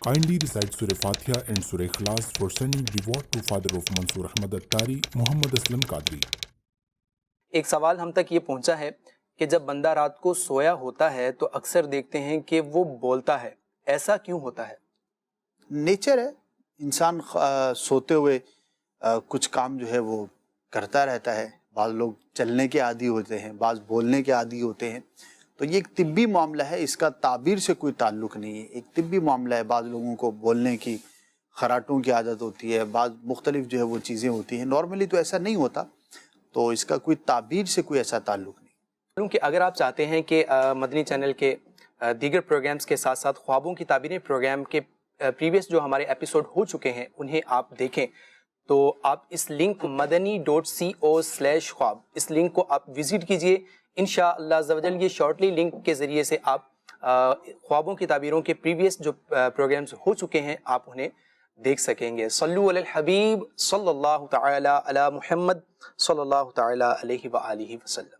Kindly recite Surah Fatiha and Surah Ikhlas for sending reward to Father of Mansoor Ahmad Attari, Muhammad Aslam Qadri. ایک سوال ہم تک یہ پہنچا ہے کہ جب بندہ رات کو سویا ہوتا ہے تو اکثر دیکھتے ہیں کہ وہ بولتا ہے، ایسا کیوں ہوتا ہے؟ نیچر ہے، انسان سوتے ہوئے کچھ کام جو ہے وہ کرتا رہتا ہے. بعض لوگ چلنے کے عادی ہوتے ہیں، بعض بولنے کے عادی ہوتے ہیں. تو یہ ایک طبی معاملہ ہے، اس کا تعبیر سے کوئی تعلق نہیں ہے. ایک طبی معاملہ ہے. بعض لوگوں کو بولنے کی خراٹوں کی عادت ہوتی ہے، بعض مختلف جو ہے وہ چیزیں ہوتی ہیں. نارملی تو ایسا نہیں ہوتا، تو اس کا کوئی تعبیر سے کوئی ایسا تعلق نہیں. کہ اگر آپ چاہتے ہیں کہ مدنی چینل کے دیگر پروگرامز کے ساتھ ساتھ خوابوں کی تعبیریں پروگرام کے پریویس جو ہمارے ایپیسوڈ ہو چکے ہیں انہیں آپ دیکھیں، تو آپ اس لنک madani.co/خواب اس لنک کو آپ وزٹ کیجئے. انشاءاللہ عز و جل یہ شارٹلی لنک کے ذریعے سے آپ خوابوں کی تعبیروں کے پریویس جو پروگرامز ہو چکے ہیں آپ انہیں دیکھ سکیں گے. صلو علی الحبیب صلی اللہ تعالی علی محمد صلی اللہ تعالی علیہ وآلہ وسلم.